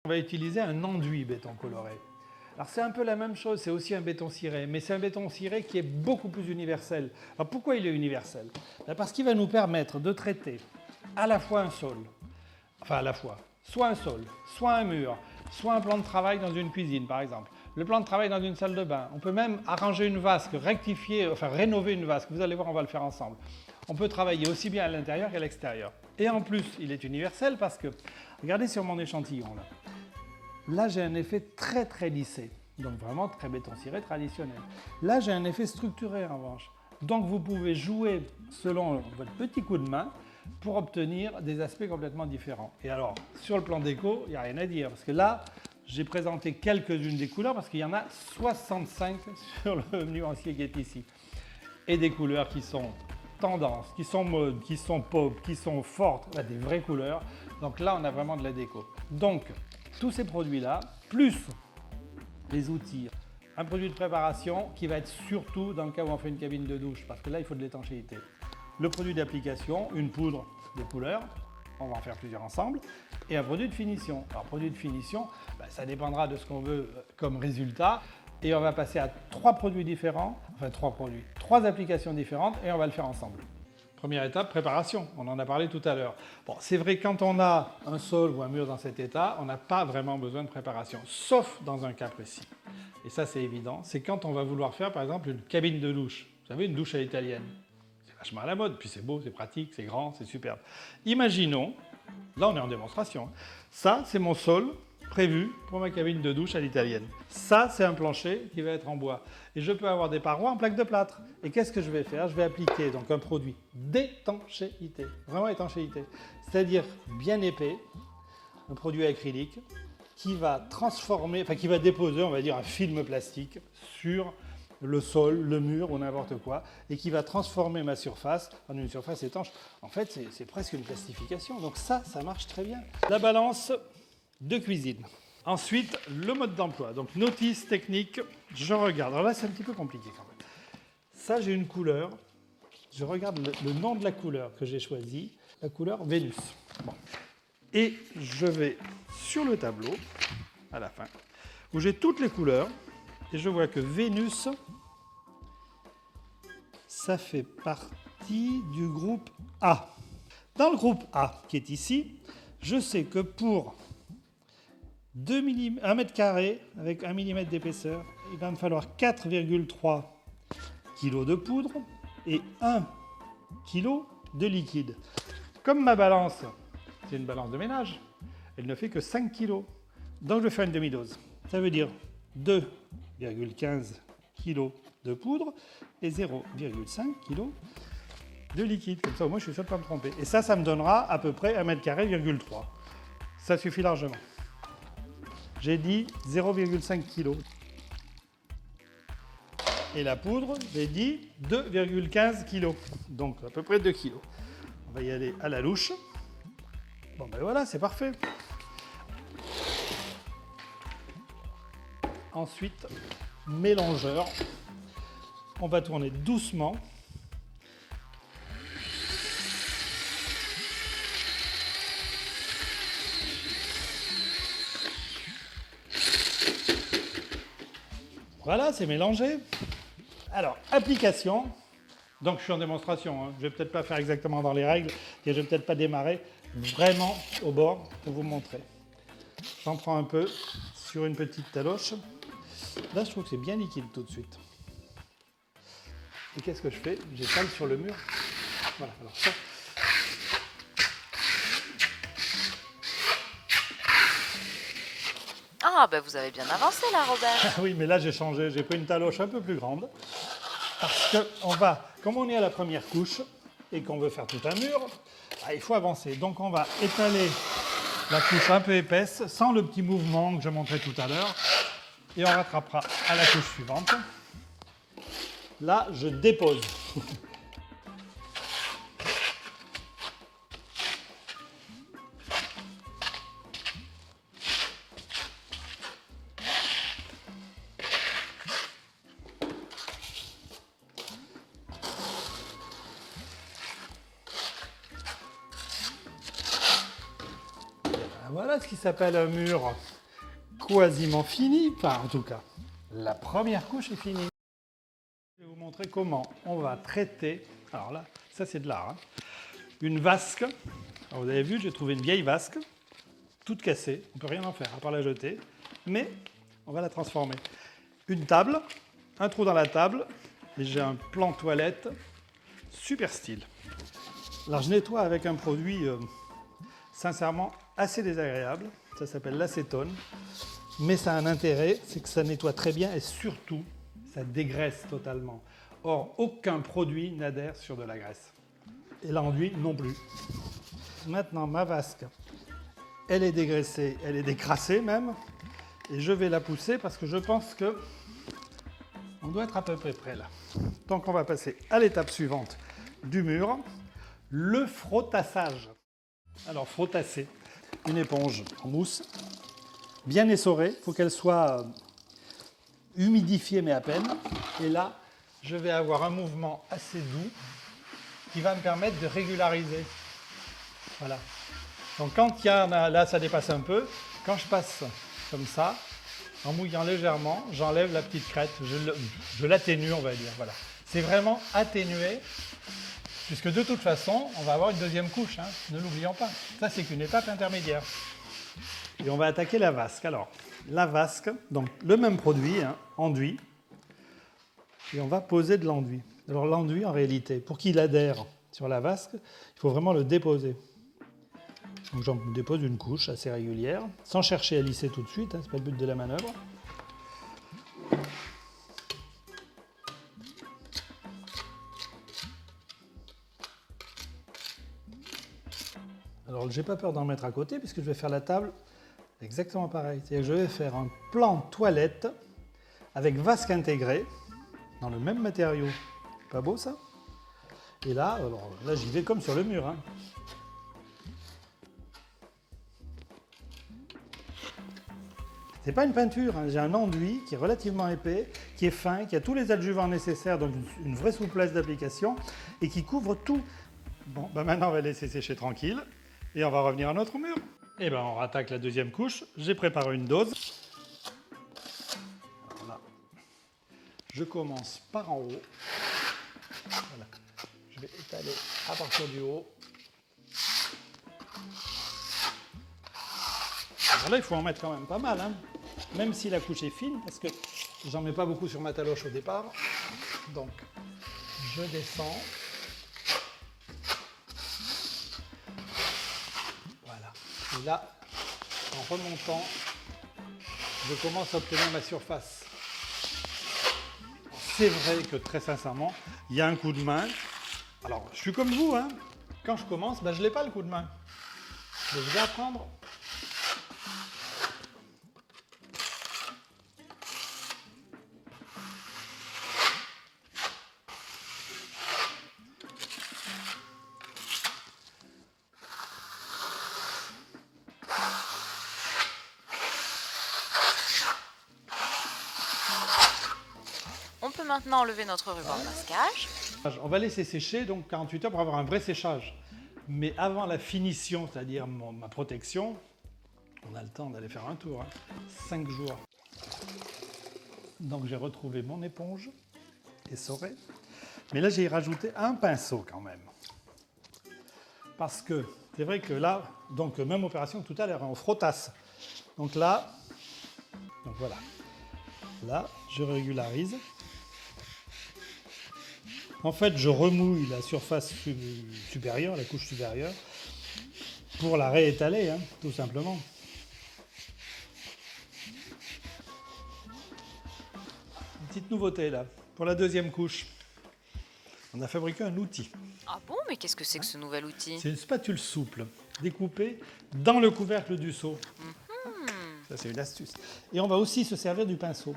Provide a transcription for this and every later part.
on va utiliser un enduit béton coloré. Alors c'est un peu la même chose, c'est aussi un béton ciré, mais c'est un béton ciré qui est beaucoup plus universel. Alors pourquoi il est universel? Parce qu'il va nous permettre de traiter à la fois un sol, enfin à la fois, soit un sol, soit un mur, soit un plan de travail dans une cuisine par exemple, le plan de travail dans une salle de bain. On peut même arranger une vasque, rectifier, enfin rénover une vasque. Vous allez voir, on va le faire ensemble. On peut travailler aussi bien à l'intérieur qu'à l'extérieur. Et en plus, il est universel parce que, regardez sur mon échantillon là. Là, j'ai un effet très très lissé, donc vraiment très béton ciré traditionnel. Là, j'ai un effet structuré en revanche. Donc vous pouvez jouer selon votre petit coup de main pour obtenir des aspects complètement différents. Et alors, sur le plan déco, il n'y a rien à dire, parce que là, j'ai présenté quelques-unes des couleurs, parce qu'il y en a 65 sur le nuancier qui est ici. Et des couleurs qui sont tendance, qui sont mode, qui sont pop, qui sont fortes, là, des vraies couleurs. Donc là, on a vraiment de la déco. Donc, tous ces produits-là, plus les outils, un produit de préparation qui va être surtout dans le cas où on fait une cabine de douche, parce que là, il faut de l'étanchéité. Le produit d'application, une poudre de couleur, on va en faire plusieurs ensemble, et un produit de finition. Alors, produit de finition, ça dépendra de ce qu'on veut comme résultat, et on va passer à 3 produits différents, enfin 3 applications différentes, et on va le faire ensemble. Première étape, préparation. On en a parlé tout à l'heure. Bon, c'est vrai que quand on a un sol ou un mur dans cet état, on n'a pas vraiment besoin de préparation, sauf dans un cas précis. Et ça, c'est évident. C'est quand on va vouloir faire, par exemple, une cabine de douche. Vous savez, une douche à l'italienne. C'est vachement à la mode, puis c'est beau, c'est pratique, c'est grand, c'est superbe. Imaginons, là on est en démonstration, ça c'est mon sol prévu pour ma cabine de douche à l'italienne. Ça c'est un plancher qui va être en bois. Et je peux avoir des parois en plaque de plâtre. Et qu'est-ce que je vais faire? Je vais appliquer donc un produit d'étanchéité, vraiment étanchéité, c'est-à-dire bien épais, un produit acrylique qui va transformer, enfin qui va déposer, on va dire, un film plastique sur le sol, le mur ou n'importe quoi, et qui va transformer ma surface en une surface étanche. En fait, c'est presque une plastification. Donc ça marche très bien. La balance de cuisine. Ensuite, le mode d'emploi. Donc notice technique, je regarde. Alors là, c'est un petit peu compliqué quand même. Ça, j'ai une couleur. Je regarde le nom de la couleur que j'ai choisi, la couleur Vénus. Bon. Et je vais sur le tableau, à la fin, où j'ai toutes les couleurs, et je vois que Vénus, ça fait partie du groupe A. Dans le groupe A, qui est ici, je sais que pour 1 mètre carré avec 1 mm d'épaisseur, il va me falloir 4,3 kg de poudre et 1 kg de liquide. Comme ma balance, c'est une balance de ménage, elle ne fait que 5 kg. Donc je vais faire une demi-dose. Ça veut dire 2,15 kg de poudre et 0,5 kg de liquide. Comme ça, au moins, je suis sûr de ne pas me tromper. Et ça me donnera à peu près 1 mètre carré, 3. Ça suffit largement. J'ai dit 0,5 kg. Et la poudre, j'ai dit 2,15 kg. Donc à peu près 2 kg. On va y aller à la louche. Bon ben voilà, c'est parfait. Ensuite, mélangeur. On va tourner doucement. Voilà, c'est mélangé. Alors, application. Donc, je suis en démonstration. Je ne vais peut-être pas faire exactement dans les règles et je ne vais peut-être pas démarrer vraiment au bord pour vous montrer. J'en prends un peu sur une petite taloche. Là, je trouve que c'est bien liquide tout de suite. Et qu'est-ce que je fais? J'étale sur le mur. Voilà, alors ça. Ah, ben vous avez bien avancé là, Robert. Oui, mais là, j'ai changé. J'ai pris une taloche un peu plus grande. Parce que comme on est à la première couche et qu'on veut faire tout un mur, il faut avancer. Donc, on va étaler la couche un peu épaisse, sans le petit mouvement que je montrais tout à l'heure. Et on rattrapera à la couche suivante. Là, je dépose. Voilà ce qui s'appelle un mur quasiment fini. Enfin, en tout cas, la première couche est finie. Je vais vous montrer comment on va traiter. Alors là, ça c'est de l'art. Hein. Une vasque. Alors vous avez vu, j'ai trouvé une vieille vasque, toute cassée. On ne peut rien en faire à part la jeter. Mais on va la transformer. Une table, un trou dans la table. Et j'ai un plan toilette super style. Alors je nettoie avec un produit sincèrement assez désagréable. Ça s'appelle l'acétone. Mais ça a un intérêt, c'est que ça nettoie très bien et surtout, ça dégraisse totalement. Or, aucun produit n'adhère sur de la graisse. Et l'enduit non plus. Maintenant, ma vasque, elle est dégraissée, elle est décrassée même. Et je vais la pousser parce que je pense que on doit être à peu près près là. Donc on va passer à l'étape suivante du mur, le frottassage. Alors frottasser une éponge en mousse, bien essorée, il faut qu'elle soit humidifiée mais à peine. Et là, je vais avoir un mouvement assez doux qui va me permettre de régulariser. Voilà. Donc quand il y en a, là ça dépasse un peu, quand je passe comme ça, en mouillant légèrement, j'enlève la petite crête, je l'atténue on va dire. Voilà. C'est vraiment atténué, puisque de toute façon, on va avoir une deuxième couche, hein, ne l'oublions pas. Ça c'est qu'une étape intermédiaire. Et on va attaquer la vasque. Alors, la vasque, donc le même produit, hein, enduit, et on va poser de l'enduit. Alors l'enduit, en réalité, pour qu'il adhère sur la vasque, il faut vraiment le déposer. Donc j'en dépose une couche assez régulière, sans chercher à lisser tout de suite, hein, c'est pas le but de la manœuvre. Alors j'ai pas peur d'en mettre à côté, puisque je vais faire la table exactement pareil. C'est-à-dire que je vais faire un plan toilette avec vasque intégrée, dans le même matériau. Pas beau ça? Et là, alors, là j'y vais comme sur le mur. Hein. C'est pas une peinture, hein. J'ai un enduit qui est relativement épais, qui est fin, qui a tous les adjuvants nécessaires, donc une vraie souplesse d'application, et qui couvre tout. Bon, ben maintenant on va laisser sécher tranquille, et on va revenir à notre mur. Et ben on rattaque la deuxième couche. J'ai préparé une dose. Alors là, je commence par en haut. Voilà. Je vais étaler à partir du haut. Alors là, il faut en mettre quand même pas mal, hein. Même si la couche est fine, parce que j'en mets pas beaucoup sur ma taloche au départ. Donc, je descends. Voilà. Et là, en remontant, je commence à obtenir ma surface. C'est vrai que très sincèrement, il y a un coup de main. Alors, je suis comme vous, hein. Quand je commence, ben, je n'ai pas le coup de main. Mais je vais apprendre. On peut maintenant enlever notre ruban de masquage. On va laisser sécher donc 48 heures pour avoir un vrai séchage. Mais avant la finition, c'est-à-dire ma protection, on a le temps d'aller faire un tour. Hein. 5 jours. Donc j'ai retrouvé mon éponge essorée. Mais là j'ai rajouté un pinceau quand même. Parce que c'est vrai que là, donc même opération que tout à l'heure, on frottasse. Donc là, donc voilà. Là, je régularise. En fait, je remouille la surface supérieure, la couche supérieure, pour la réétaler, hein, tout simplement. Une petite nouveauté là, pour la deuxième couche. On a fabriqué un outil. Ah bon, mais qu'est-ce que c'est que ce nouvel outil? C'est une spatule souple, découpée dans le couvercle du seau. Ça, c'est une astuce. Et on va aussi se servir du pinceau.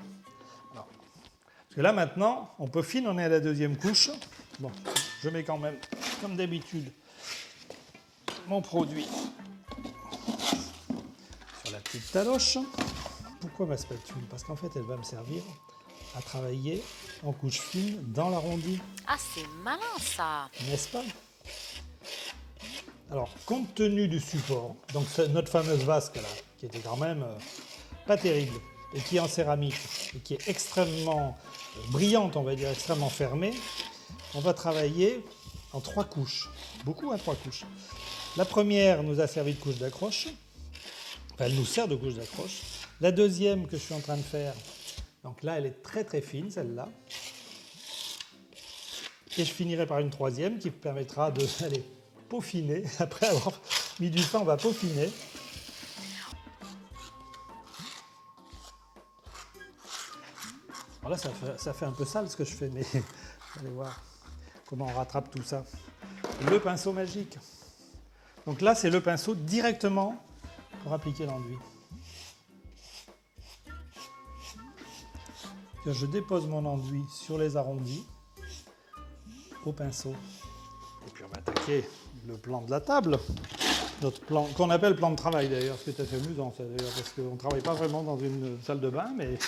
Alors, parce que là, maintenant, on peaufine, on est à la deuxième couche. Bon, je mets quand même, comme d'habitude, mon produit sur la petite taloche. Pourquoi ma spatule? Parce qu'en fait, elle va me servir à travailler en couche fine dans l'arrondi. Ah, c'est malin ça! N'est-ce pas? Alors, compte tenu du support, donc notre fameuse vasque là, qui était quand même pas terrible et qui est en céramique et qui est extrêmement brillante, on va dire, extrêmement fermée, on va travailler en 3 couches. Beaucoup à 3 couches. La première nous a servi de couche d'accroche. Enfin, elle nous sert de couche d'accroche. La deuxième que je suis en train de faire, donc là, elle est très très fine, celle-là. Et je finirai par une troisième qui permettra de peaufiner. Après avoir mis du temps, on va peaufiner. Alors là, ça fait un peu sale ce que je fais, mais allez voir comment on rattrape tout ça. Le pinceau magique. Donc là, c'est le pinceau directement pour appliquer l'enduit. Je dépose mon enduit sur les arrondis au pinceau. Et puis on va attaquer le plan de la table. Notre plan, qu'on appelle plan de travail d'ailleurs, ce qui est assez amusant ça d'ailleurs, parce qu'on ne travaille pas vraiment dans une salle de bain, mais...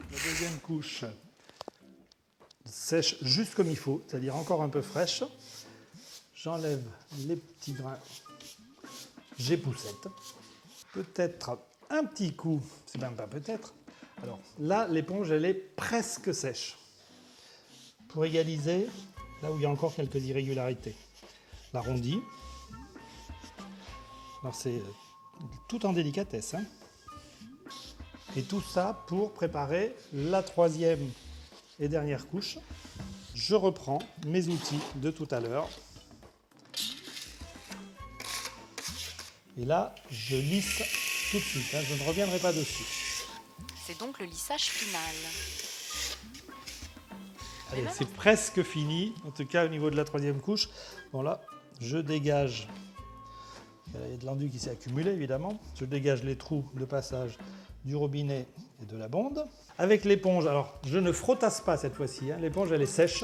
La deuxième couche sèche juste comme il faut, c'est-à-dire encore un peu fraîche. J'enlève les petits grains, j'époussette. Peut-être un petit coup, c'est même pas peut-être. Alors là, l'éponge, elle est presque sèche. Pour égaliser, là où il y a encore quelques irrégularités. L'arrondi. Alors c'est tout en délicatesse, hein. Et tout ça pour préparer la troisième et dernière couche. Je reprends mes outils de tout à l'heure. Et là, je lisse tout de suite, hein, je ne reviendrai pas dessus. C'est donc le lissage final. Allez, c'est presque fini, en tout cas au niveau de la troisième couche. Bon là, je dégage, il y a de l'enduit qui s'est accumulé évidemment, je dégage les trous de passage du robinet et de la bonde. Avec l'éponge, alors je ne frottasse pas cette fois-ci, hein, l'éponge elle est sèche.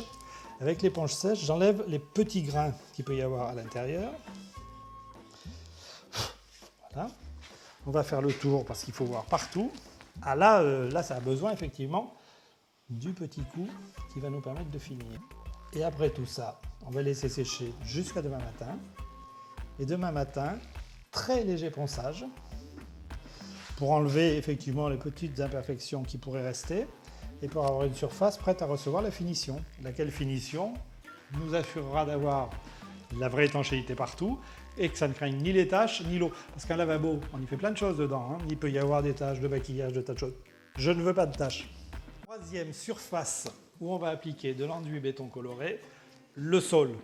Avec l'éponge sèche, j'enlève les petits grains qu'il peut y avoir à l'intérieur. Voilà. On va faire le tour parce qu'il faut voir partout. Ah là, ça a besoin effectivement du petit coup qui va nous permettre de finir. Et après tout ça, on va laisser sécher jusqu'à demain matin. Et demain matin, très léger ponçage pour enlever effectivement les petites imperfections qui pourraient rester et pour avoir une surface prête à recevoir la finition. Laquelle finition nous assurera d'avoir la vraie étanchéité partout et que ça ne craigne ni les taches ni l'eau. Parce qu'un lavabo, on y fait plein de choses dedans, hein. Il peut y avoir des taches de maquillage, de tas de choses. Je ne veux pas de taches. Troisième surface où on va appliquer de l'enduit béton coloré, le sol.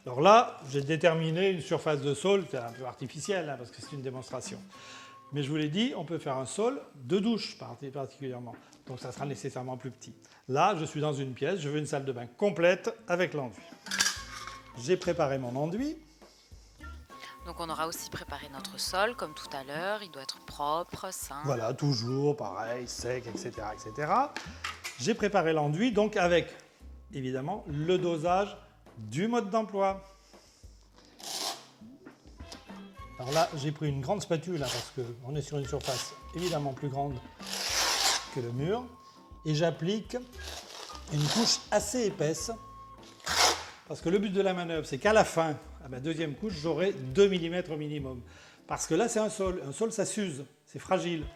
Alors là, j'ai déterminé une surface de sol, c'est un peu artificiel hein, parce que c'est une démonstration. Mais je vous l'ai dit, on peut faire un sol de douche particulièrement. Donc ça sera nécessairement plus petit. Là, je suis dans une pièce, je veux une salle de bain complète avec l'enduit. J'ai préparé mon enduit. Donc on aura aussi préparé notre sol, comme tout à l'heure. Il doit être propre, sain. Voilà, toujours pareil, sec, etc. etc. J'ai préparé l'enduit, donc avec, évidemment, le dosage du mode d'emploi. Alors là, j'ai pris une grande spatule, hein, parce qu'on est sur une surface évidemment plus grande que le mur. Et j'applique une couche assez épaisse. Parce que le but de la manœuvre, c'est qu'à la fin, à ma deuxième couche, j'aurai 2 mm au minimum. Parce que là, c'est un sol. Un sol, ça s'use, c'est fragile.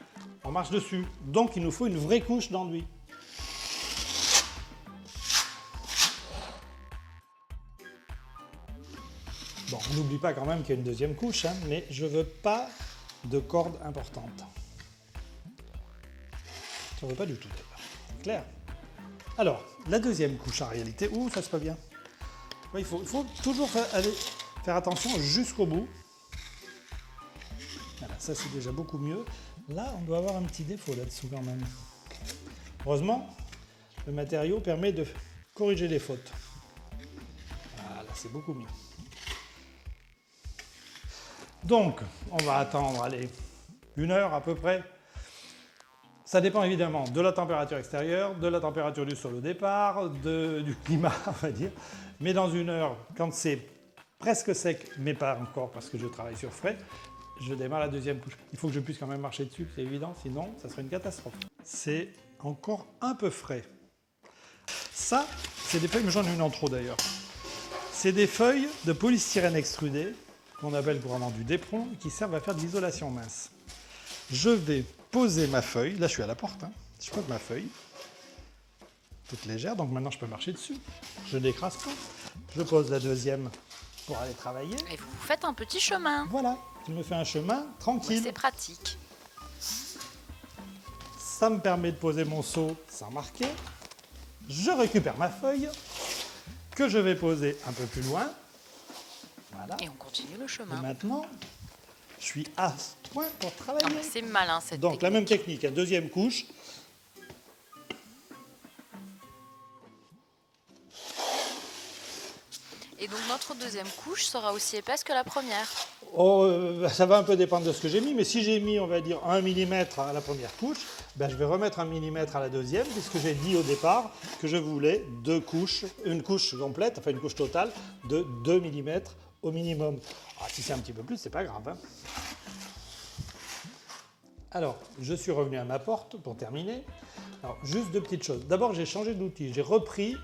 On marche dessus. Donc, il nous faut une vraie couche d'enduit. Bon, on n'oublie pas quand même qu'il y a une deuxième couche, hein, mais je ne veux pas de corde importante. Je ne veux pas du tout, d'ailleurs. C'est clair. Alors, la deuxième couche, en réalité... Ouh, ça se passe bien. Ouais, il faut toujours faire attention jusqu'au bout. Voilà, ça c'est déjà beaucoup mieux. Là, on doit avoir un petit défaut là-dessous quand même. Heureusement, le matériau permet de corriger les fautes. Voilà, c'est beaucoup mieux. Donc, on va attendre, allez, 1 heure à peu près. Ça dépend évidemment de la température extérieure, de la température du sol au départ, du climat, on va dire. Mais dans 1 heure, quand c'est presque sec, mais pas encore parce que je travaille sur frais, je démarre la deuxième couche. Il faut que je puisse quand même marcher dessus, c'est évident, sinon ça serait une catastrophe. C'est encore un peu frais. Ça, c'est des feuilles, mais j'en ai une en trop d'ailleurs. C'est des feuilles de polystyrène extrudé, qu'on appelle couramment du Depron, qui servent à faire de l'isolation mince. Je vais poser ma feuille, là je suis à la porte, hein. Je pose ma feuille, toute légère, donc maintenant je peux marcher dessus. Je n'écrase pas. Je pose la deuxième pour aller travailler. Et vous faites un petit chemin. Voilà, je me fais un chemin tranquille. C'est pratique. Ça me permet de poser mon seau sans marquer. Je récupère ma feuille que je vais poser un peu plus loin. Voilà. Et on continue le Et chemin. maintenant, je suis à ce point pour Ah, travailler. mais c'est malin cette Donc la technique. même technique, la deuxième couche. Et donc notre deuxième couche sera aussi épaisse que la première. Oh, ça va un peu dépendre de ce que j'ai mis, mais si j'ai mis, on va dire, 1 mm à la première couche, ben, je vais remettre 1 mm à la deuxième, puisque j'ai dit au départ que je voulais deux couches, une couche complète, enfin une couche totale, de 2 mm au minimum. Ah, si c'est un petit peu plus, c'est pas grave, hein. Alors, je suis revenu à ma porte pour terminer. Alors, juste deux petites choses. D'abord, j'ai changé d'outil. J'ai repris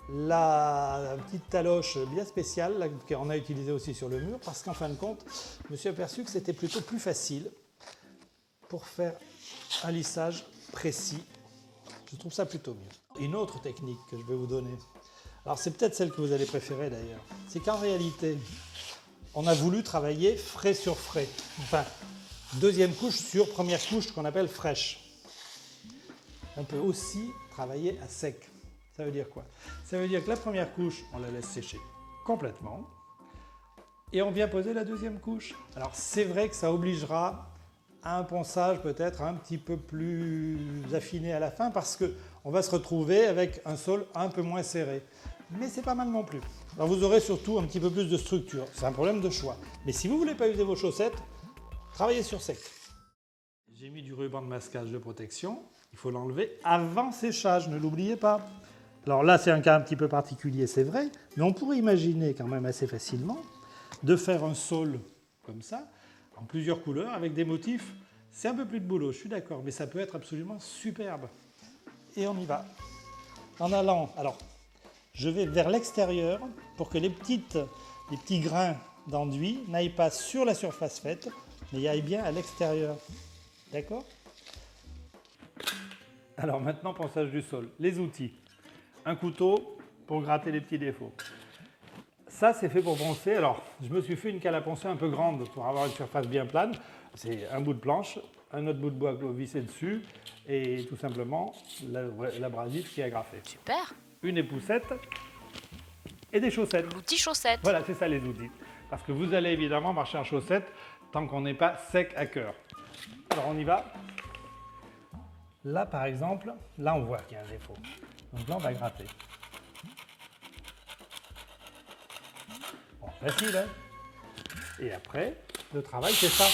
la petite taloche bien spéciale qu'on a utilisée aussi sur le mur parce qu'en fin de compte, je me suis aperçu que c'était plutôt plus facile pour faire un lissage précis. Je trouve ça plutôt mieux. Une autre technique que je vais vous donner, alors c'est peut-être celle que vous allez préférer d'ailleurs, c'est qu'en réalité, on a voulu travailler frais sur frais. Enfin, deuxième couche sur première couche qu'on appelle fraîche. On peut aussi travailler à sec. Ça veut dire quoi? Ça veut dire que la première couche, on la laisse sécher complètement et on vient poser la deuxième couche. Alors c'est vrai que ça obligera à un ponçage peut-être un petit peu plus affiné à la fin parce qu'on va se retrouver avec un sol un peu moins serré. Mais c'est pas mal non plus. Alors vous aurez surtout un petit peu plus de structure. C'est un problème de choix. Mais si vous ne voulez pas user vos chaussettes, travaillez sur sec. J'ai mis du ruban de masquage de protection. Il faut l'enlever avant séchage, ne l'oubliez pas. Alors là, c'est un cas un petit peu particulier, c'est vrai, mais on pourrait imaginer quand même assez facilement de faire un saule comme ça, en plusieurs couleurs, avec des motifs. C'est un peu plus de boulot, je suis d'accord, mais ça peut être absolument superbe. Et on y va. En allant, alors, je vais vers l'extérieur pour que les petits grains d'enduit n'aillent pas sur la surface faite, mais aillent bien à l'extérieur. D'accord? Alors maintenant, ponçage du sol. Les outils. Un couteau pour gratter les petits défauts. Ça, c'est fait pour poncer. Alors, je me suis fait une cale à poncer un peu grande pour avoir une surface bien plane. C'est un bout de planche, un autre bout de bois vissé dessus et tout simplement l'abrasif qui est agrafé. Super. Une époussette et des chaussettes. L'outil chaussette. Voilà, c'est ça les outils. Parce que vous allez évidemment marcher en chaussettes tant qu'on n'est pas sec à cœur. Alors, on y va. Là, par exemple, là, on voit qu'il y a un défaut. Donc là, on va gratter. Bon, facile, hein? Et après, le travail, c'est ça.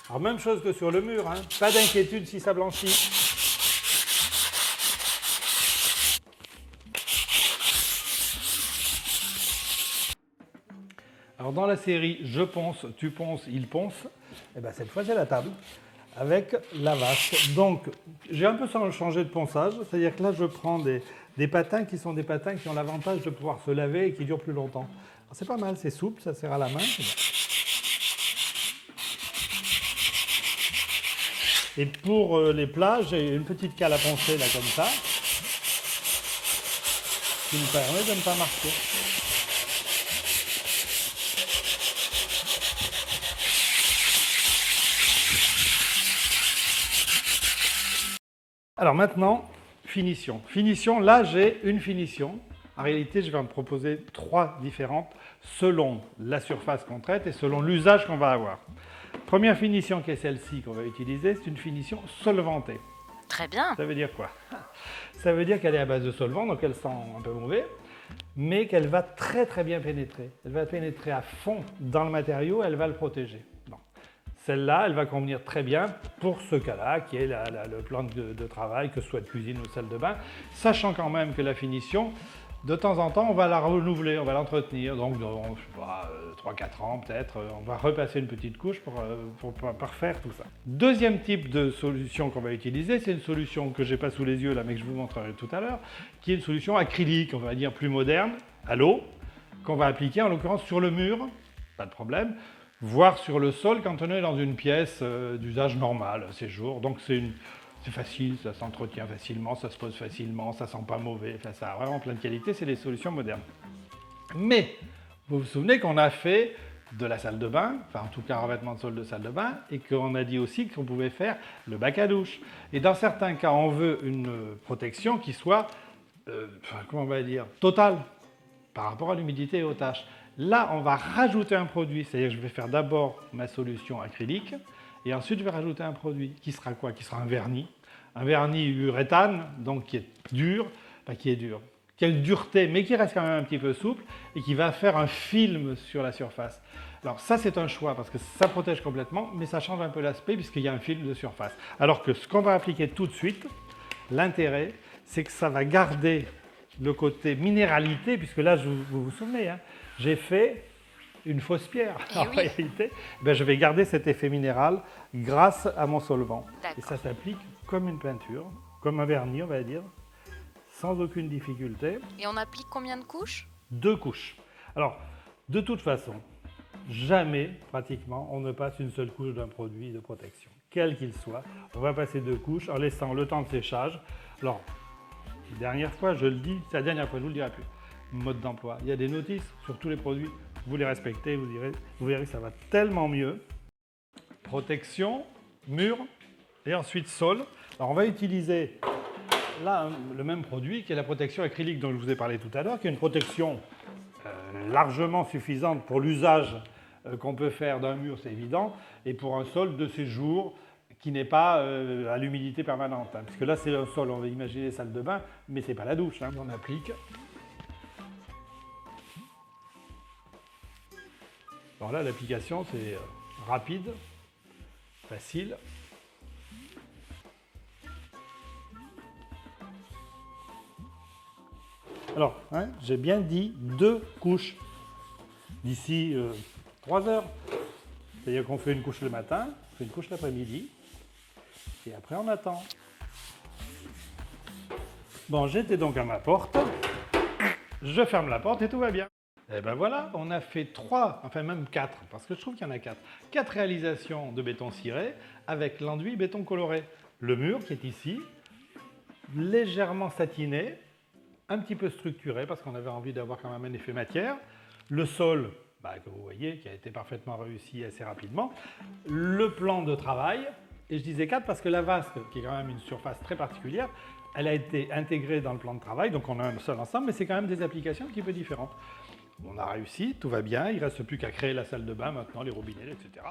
Alors, même chose que sur le mur, hein? Pas d'inquiétude si ça blanchit. Alors, dans la série « Je ponce, tu ponces, il ponce », eh ben, cette fois, j'ai la table avec la vasque. Donc, j'ai un peu changé de ponçage, c'est-à-dire que là, je prends des patins qui sont des patins qui ont l'avantage de pouvoir se laver et qui durent plus longtemps. C'est pas mal, c'est souple, ça serre à la main. Et pour les plats, j'ai une petite cale à poncer là comme ça, qui me permet de ne pas marquer. Alors maintenant, finition. Finition, là j'ai une finition. En réalité, je vais en proposer 3 différentes selon la surface qu'on traite et selon l'usage qu'on va avoir. Première finition qui est celle-ci qu'on va utiliser, c'est une finition solvantée. Très bien. Ça veut dire quoi? Ça veut dire qu'elle est à base de solvant, donc elle sent un peu mauvais, mais qu'elle va très très bien pénétrer. Elle va pénétrer à fond dans le matériau, elle va le protéger. Bon. Celle-là, elle va convenir très bien pour ce cas-là, qui est le plan de travail, que ce soit de cuisine ou salle de bain, sachant quand même que la finition, De temps en temps, on va la renouveler, on va l'entretenir. Donc, dans, je sais pas, 3-4 ans peut-être, on va repasser une petite couche pour parfaire tout ça. Deuxième type de solution qu'on va utiliser, c'est une solution que je n'ai pas sous les yeux là, mais que je vous montrerai tout à l'heure, qui est une solution acrylique, on va dire plus moderne, à l'eau, qu'on va appliquer en l'occurrence sur le mur, pas de problème, voire sur le sol quand on est dans une pièce d'usage normal, séjour. Donc c'est facile, ça s'entretient facilement, ça se pose facilement, ça sent pas mauvais, enfin, ça a vraiment plein de qualités, c'est des solutions modernes. Mais, vous vous souvenez qu'on a fait de la salle de bain, enfin en tout cas un revêtement de sol de salle de bain, et qu'on a dit aussi qu'on pouvait faire le bac à douche. Et dans certains cas, on veut une protection qui soit, comment on va dire, totale, par rapport à l'humidité et aux taches. Là, on va rajouter un produit, c'est-à-dire que je vais faire d'abord ma solution acrylique, et ensuite je vais rajouter un produit qui sera quoi? Qui sera un vernis uréthane, donc qui est dur, enfin qui a une dureté, mais qui reste quand même un petit peu souple, et qui va faire un film sur la surface. Alors ça, c'est un choix, parce que ça protège complètement, mais ça change un peu l'aspect, puisqu'il y a un film de surface. Alors que ce qu'on va appliquer tout de suite, l'intérêt, c'est que ça va garder le côté minéralité, puisque là, vous vous souvenez, hein, j'ai fait une fausse pierre. En réalité, ben, je vais garder cet effet minéral grâce à mon solvant. Et ça s'applique comme une peinture, comme un vernis, on va dire, sans aucune difficulté. Et on applique combien de couches? 2 couches. Alors, de toute façon, jamais, pratiquement, on ne passe une seule couche d'un produit de protection, quel qu'il soit. On va passer 2 couches en laissant le temps de séchage. Alors, dernière fois, je le dis, c'est la dernière fois, je ne vous le dirai plus. Mode d'emploi. Il y a des notices sur tous les produits. Vous les respectez, vous verrez que ça va tellement mieux. Protection, mur et ensuite sol. Alors on va utiliser là le même produit qui est la protection acrylique dont je vous ai parlé tout à l'heure, qui est une protection largement suffisante pour l'usage qu'on peut faire d'un mur, c'est évident, et pour un sol de séjour qui n'est pas à l'humidité permanente. Hein, parce que là c'est un sol, on va imaginer salle de bain, mais ce n'est pas la douche. Hein, on applique. Alors là, l'application, c'est rapide, facile. Alors, hein, j'ai bien dit 2 couches d'ici 3 heures. C'est-à-dire qu'on fait une couche le matin, on fait une couche l'après-midi, et après on attend. Bon, j'étais donc à ma porte, je ferme la porte et tout va bien. Et ben voilà, on a fait 3, enfin même 4, parce que je trouve qu'il y en a 4. 4 réalisations de béton ciré avec l'enduit béton coloré. Le mur qui est ici, légèrement satiné, un petit peu structuré parce qu'on avait envie d'avoir quand même un effet matière. Le sol, que vous voyez, qui a été parfaitement réussi assez rapidement. Le plan de travail, et je disais 4 parce que la vasque, qui est quand même une surface très particulière, elle a été intégrée dans le plan de travail, donc on a un seul ensemble, mais c'est quand même des applications un petit peu différentes. On a réussi, tout va bien, il ne reste plus qu'à créer la salle de bain maintenant, les robinets, etc.